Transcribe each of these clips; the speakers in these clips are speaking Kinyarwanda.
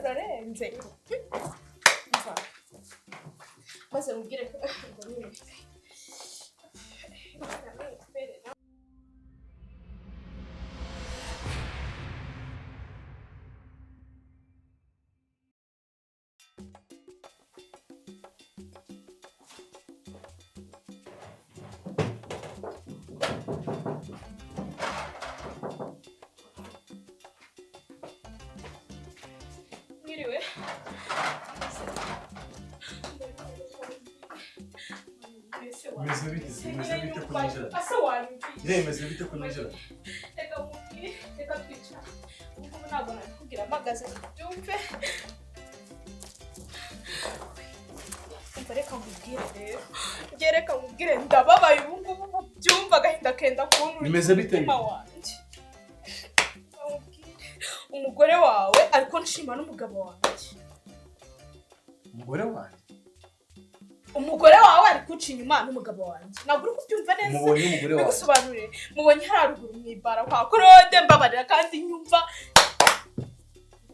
Rarenze. Maze mubwire ngo nyine. Mwiriwe. Meze bite kunijira. Asa wanyu. Meze bite kunijira. Reka mubwire, reka twicara. Ubu ntabwo nakubwira amagaze byumve. Reka mubwire rero. Reka mubwire ndababaye ubu ngubu byumva gahinda kenda kuntu. Bimeze bite? Umugore wawe ariko nshima n'umugabo wanjye. Umugore wanjye? Umugore wawe ari kuca inyuma n'umugabo wanjye. Ntabwo uri kubyumva neza. Mubonye umugore wawe. Bigusobanurire. Mubonye haruguru mwibara kwa Claude mbabarira kandi nyumva.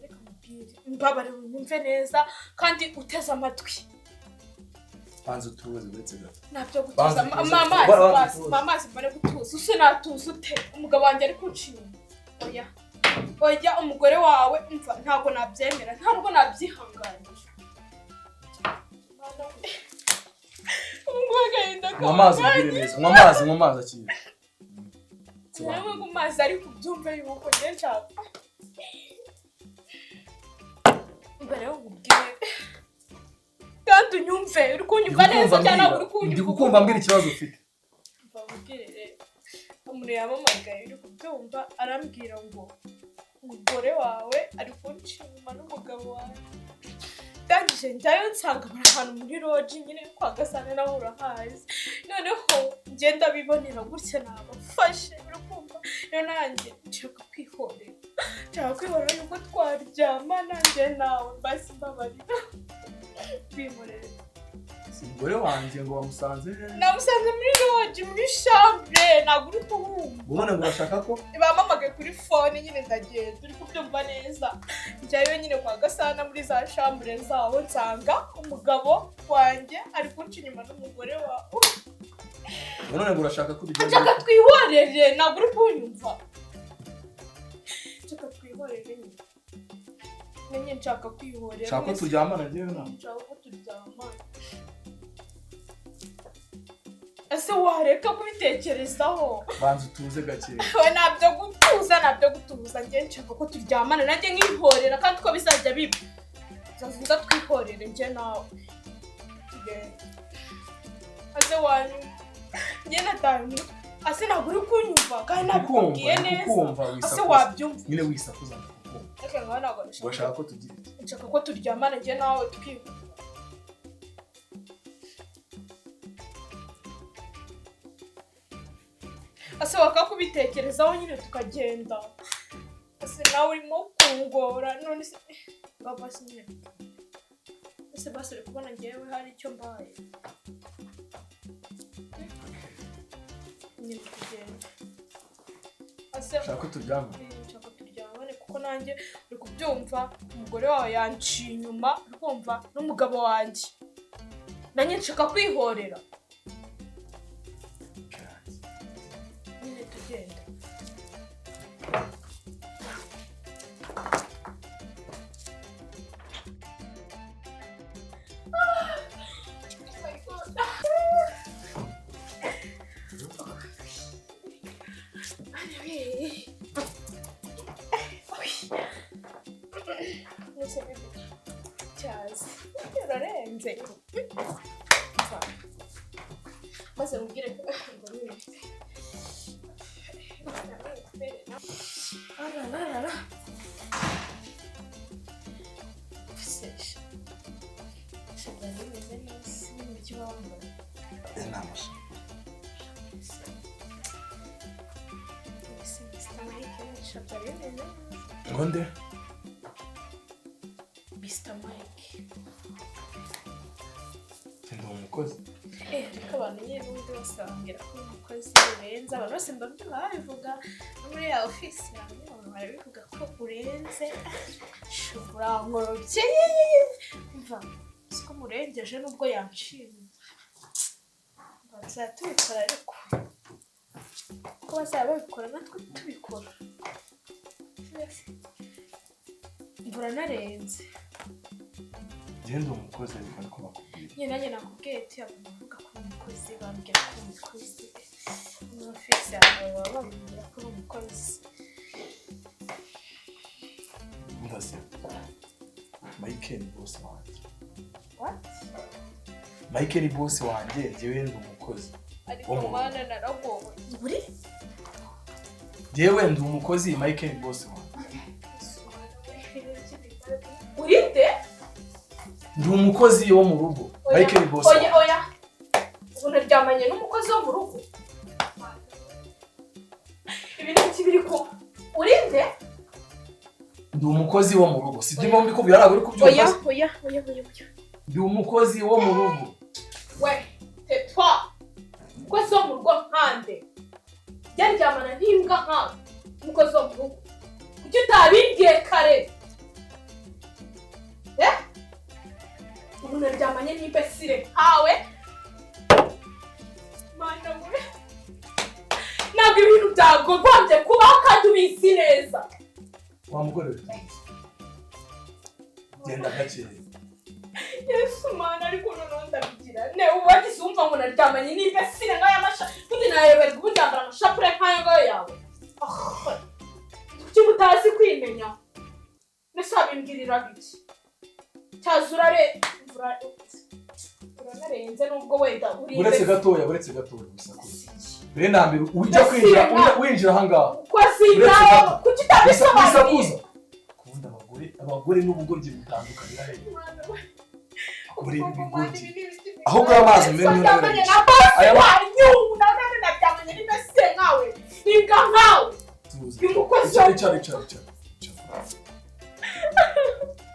Reka mubwire. Mbabarira nyumve neza kandi uteze amatwi. Banza turuze ndetse gato. Nabyo gutuza. Mama mbare gutuza. Use natuza ute. Umugabo wanjye ari kuca inyuma. Oya. Oya umugore wawe umva ntabwo nabyemera ntabwo nabyihanganisha. Amazi ubwire neza. Amazi akiri. Cyangwa ngo amazi ari kubyumva yuko nje nshaka. Mbere yo kubwire. Kandi unyumve uri kunyumva neza cyane uri kunyumva. Ndi kukumva mbwira ikibazo ufite. Mbabwire. Umuntu yamamagaye uri kubyumva arambwira ngo umugore wawe ari kunshima n'umugabo wawe. Ndangije njyayo nsanga bari ahantu muri lodge nyine kwa Gasana naho urahazi. Noneho ngenda bibonera gutya nabafashe urakumva. Rero nanjye nshaka kwihorera. Nshaka kwihorera yuko twaryama nanjye nawe basi mbabarira. Bimorere. Umugore wanjye ngo wamusanze namusanze muri lodge muri chambre ntabwo uri kuhumva. ubona ngo urashaka ko bamamagaye kuri phone nyine ndagenda uri kubyumva neza. Njyayo nyine kwa Gasana muri za chambre zaho nsanga umugabo wanjye ari kunca inyuma n'umugore wawe. ubona ngo urashaka ko bijya nshaka twihorere ntabwo uri kunyumva. Nshaka twihorere nyine nshaka kwihorera. nshaka ko turyamana njyewe nawe. Nshaka ko turyamana. Ese wareka kubitekerezaho. Banza utuze gake. We nabyo gutuza njye nshaka ko turyamana nanjye nkihorera kandi ko bizajya biba. Zazuza twihorere njye nawe. Ase wanyu. Njye nataye. Ase ntabwo uri kunyumva kandi nabikubwiye neza. Ase wabyumva. Nyine wisakuza kukumva. Reka ngaho ntabwo urashaka ko tugira iki? Nshaka ko turyamana njye nawe tukihorera. Ase wakakubitekerezaho nyine tukagenda. Ase nawe urimo kungora none se baba nyine. Ese basore kubona ngewe hari icyo mbaye. Nyine tugenda. Ase nshaka turyamana. Nshaka turyamane kuko nanjye uri kubyumva umugore wawe yanciye inyuma uri kumva n'umugabo wanjye. Nanjye nshaka kwihorera. Genda. Rarenze. Maze mubwire ngo nyine. Ara. Sesh. Shagari meze neza n'ikibamba. Namasha. Shagari meze. Ngonde? Mr. Mike. Ndi umukozi. Ariko abantu nyine n'ubundi bose bambwira ko umukozi urenze, abantu bose mbabwira babivuga no muri ya ofisi yawe abantu barabivuga ko urenze. Shobora nkorobye mva siko murengeje nubwo yanshimye. Bazaba tubikora ariko ko bazaba babikora natwe tubikora. Mbura narenze. Genda umukozi ariko ko bakubwira. Nyine nanjye nakubwiye ati abavuga ko umukozi bambwira ko umukozi mu ofisi yawe baba bambwira ko umukozi. Ndase. Michael boss wanjye. What? Michael boss wanjye jewe ndi umukozi. Ariko mana naragowe. Uri? Jewe ndi umukozi Michael boss wanjye. Urite? Ndi umukozi wo mu rugo. Michael boss. Oya. Ubu naryamanye n'umukozi wo mu rugo. Ibintu kibiri ko urinde? Ndi umukozi wo mu rugo. Sidimo mbikubwira arago uri kubyumva. Oya. Ndi umukozi wo mu rugo. We, tais-toi. Umukozi wo mu rugo nkande. Yaryamana n'imbwa nkande. Umukozi wo mu rugo. Kuki utabimbwiye kare? Ubu naryamanye n'imbesire nkawe. Mana we. Ntabwo ibintu byagombye kubaho kandi ubizi neza. Wa mugore we. Genda gake. Yesu mana ariko noneho ndabigira. Ne ubagize umva ngo naryamanye n'imbesire nkaya amasha. Kundi nayoberwa ubu ndambara amashapure nk'ayo ngayo yawe. Kuki mutazi kwimenya? Nese wabimbwirira biki? Cyazurare uranarenze nubwo wenda uri. Uretse gatoya bisakuza. Bene ambere ujya winjira hanga. Kwasi nawe kuki utabisobanura? Kubunda abagore n'ubugoryi butandukanye rero. Abagore n'ubugoryi. Aho kwa amazi mwe n'urabere. Aya wanyu nawe nabyamanye n'imese nkawe. Imbwa nkawe. Umukozi cyari.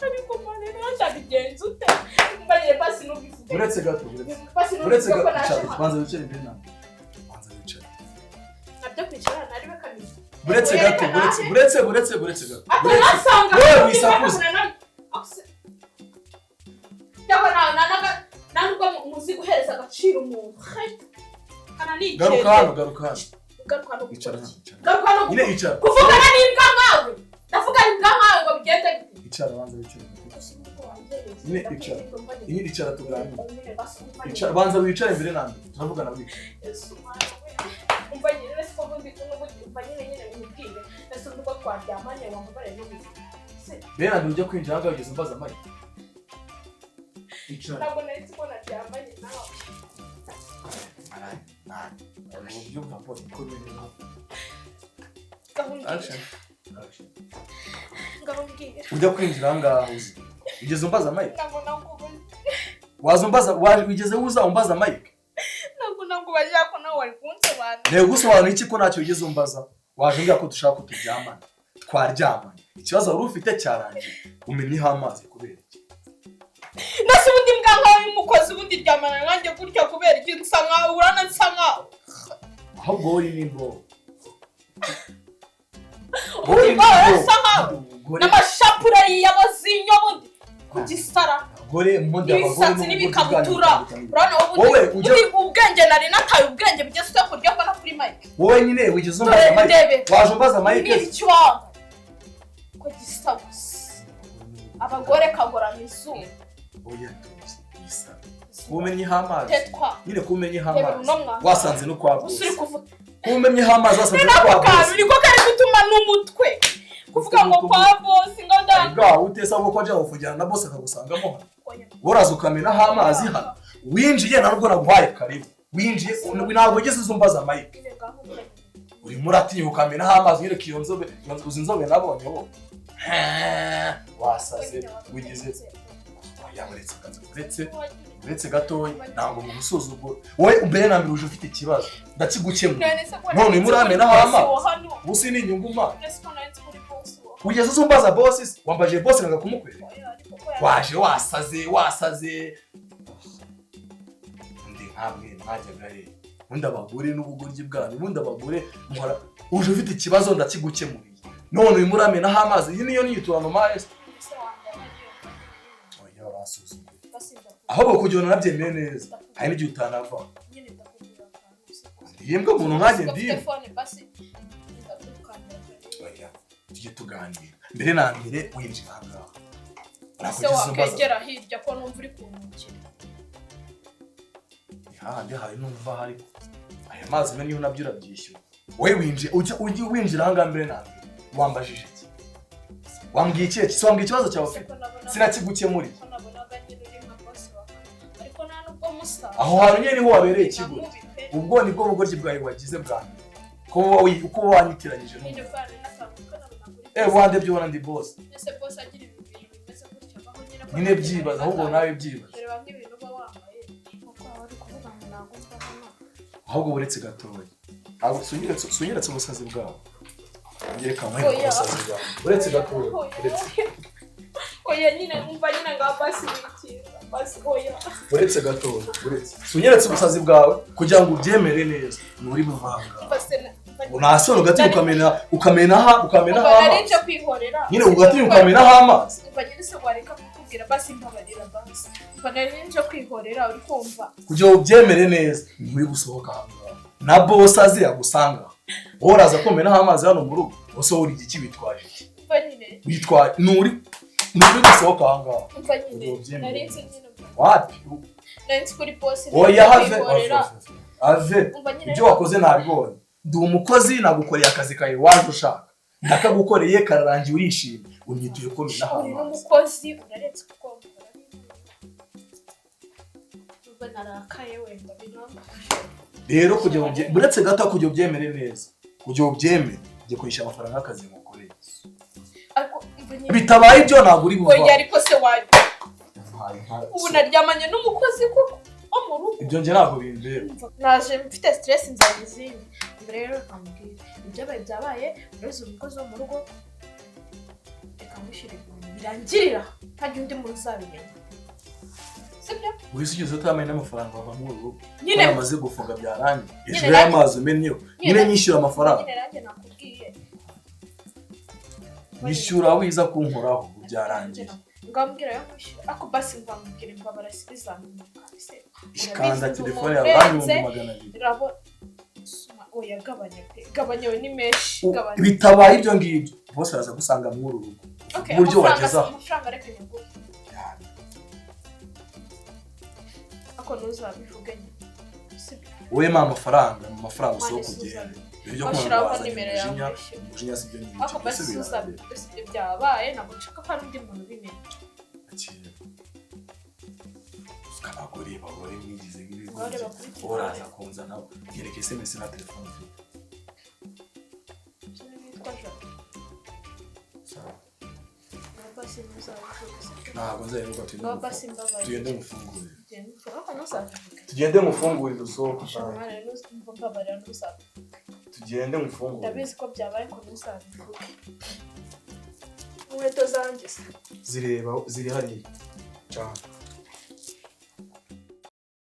Ariko mane ntabigenza ute? Mbanye pasi n'ubivuze. Uretse gato. Banza wicare imbere namwe. Nabyo kwicara nari bakamiye. Uretse gato. Wewe wisakuza. Yaba nubwo muzi guhereza agaciro umuntu. Kana ni garuka hano. Icara. Nyine icara. Kuvugana n'imbwa nkawe. Ndavuga imbwa nkawe ngo bigende bite? Icara banza wicare. Nyine icara tuganira. Icara banza wicare imbere namwe. Turavugana wica. Yesu mana we. Umva nyine siko bundi umva nyine mubwire. Ese nubwo twaryamanye wambare n'ubizi. Bene ndi ujya kwinjira hanga ugeze mbaza amayi. Icara. Ntabwo nahise ko naryamanye nawe. Ubyumva po ikomeye. Action. Ngabambwira. Ujya kwinjira hanga uzi. Ugeze umbaza amayi. Ntabwo nakubona. Wazumbaza wigeze uza umbaza amayi. Ntabwo bajya ko nawe wari kunsobanura. Rego gusobanura iki ko ntacyo ugeze umbaza. Waje ngira ko dushaka kuturyamana. Twaryamanye. Ikibazo wari ufite cyarangiye. Umenyeho amazi kubera iki? Nase ubundi mbwa nkawe y'umukozi ubundi ryamana nanjye gutyo kubera iki nsa nkawe uranansa nkawe. Ahubwo wowe nimbo. Ubundi nsa nkawe. N'amashapure y'abazinyo bundi kugisara. Gore mmonde abagore n'ibikabutura. Urana ubundi ubwenge nari nataye ubwenge bigeze kurya kwa kuri Mike. Wowe nyine wigeze umbaza Mike. Waje umbaza Mike. Ni ikiwanga. Ko gisabusa. Abagore kagora mizu. Oya tuzi. Kumenyeho amazi. Nyine kumenyeho amazi. Wasanze no kwa Bosi. Usuri kuvuga. Kumenyeho amazi wasanze no kwa Bosi. Niko kari gutuma n'umutwe. Kuvuga ngo kwa Bosi ngo ndanga. Utesa ngo kwaje ufujyana na Bosi akagusangamo hano. Woraza ukamenaho amazi hano. Winjiye narwo naguhaye karibu. Winjiye ntabwo ugeze uzumbaza Mike. Uri muratiye ukamenaho amazi nyine kiyo nzobe. Uzi nzobe nabonye wo. Wasaze wigeze uretse gatoya ntabwo mu musuzuguro wowe umbere nambere uje ufite ikibazo ndakigukemura none muramenaho amazi Bosi ni inyungu ma ugeze uzumbaza Bosi wambaje Bosi nanga kumukwera waje wasaze ntabwe mwajyaga he ubundi abagore n'ubugoryi bwanyu ubundi abagore muhora uje ufite ikibazo ndakigukemuriye none uyu muramenaho amazi iyi niyo niyiturano maese oya barasuzuguye ahubwo kugira ngo nabyemeye neza hari n'igihe utanava ndihembwa umuntu nkanjye ndihembwa oya tujye tuganira mbere na mbere winjira ahangaha ese wakegera hirya ko numva uri kunkukira hahandi hari numva hari aya mazi niyo nabyo urabyishyura wowe ujye winjira ahangaha mbere na mbere wambajije iki wambwiye iki se wambwiye ikibazo cyawe ufite sinakigukemuriye aho hantu nyine niho wabereye ikiguri ubwo nibwo bugoryi bwawe wagize bwa mbere uko wanyitiranyije wande byubona ndi bosi nyine byibaza ahubwo nawe byibaza ahubwo buretse gatoya ntabwo sunyeretse ubusazi bwawe ngereka mwe ubusazi bwawe buretse gatoya buretse oya nyine umva nyine nga basi bikira basi oya buretse gatoya buretse sunyeretse ubusazi bwawe kugira ngo ubyemere neza muri buvanga unasoro gati ukamena narinje kwihorera nyine ugati ukamena amazi umva nyine se wareka kukubwira basi mbabarira basi umva narinje kwihorera uri kumva kugira ngo ubyemere neza muri gusohoka hanga na boss azi agusanga woraza komena amazi hano mu rugo bose uri igiki bitwaje umva nyine bitwaje nuri gusohoka hanga umva nyine narinze nyine wapi narinze kuri boss oya have ibyo wakoze nabibonye ndi umukozi nagukoreye akazi kawe waje ushaka ndakagukoreye kararangiye urishimye unyituye ko mina hano uri umukozi uraretse kuko ubwo narakaye wenda binamba rero kujya buretse gato kujya ubyemere neza kujya ubyemere ngiye kwishyura amafaranga y'akazi ngukoreye bitabaye ibyo ntabwo uri buva oya ariko se waje ubu naryamanye n'umukozi kuko ibyo nge ntabwo bimbera naje mfite stress nzanye izindi mbere rero nkambwira ibyabaye byabaye ureze umukozi wo mu rugo reka mushyire birangirira ntajya undi muntu uzabimenya sibyo uri sigeze utamenya n'amafaranga bava mu rugo nyine amaze gufunga byarangiye ejo y'amazi umenyeho nyine nyishyura amafaranga nyine nanjye nakubwiye nyishyura wiza kunkoraho byarangiye ngambwira yo kwishyura ako basi ngambwira imbabara sizamenya se ikanda telefone yawe banyumva 200 rabo oya gabanya we ni meshi gabanya bitabaye ibyo ngibyo bose araza gusanga mu rugo buryo wagezaho amafaranga reka nyungu ako ntuzabivuganye wowe ma amafaranga usoko kugenda ibyo kwashiraho nimero yawe umujinya sibyo nyine ako basi usabye byabaye ntabwo nshaka ko undi muntu ubimenya abagore bagore mwigize nk'ibigori uraza kunzana yereke SMS na telefone ufite ntabwo nzayiruka tugende mufungurire usohoka tugende mufungurire ndabizi ko byabaye ko ntuzabivuge inkweto zanjye ziri hariya cyane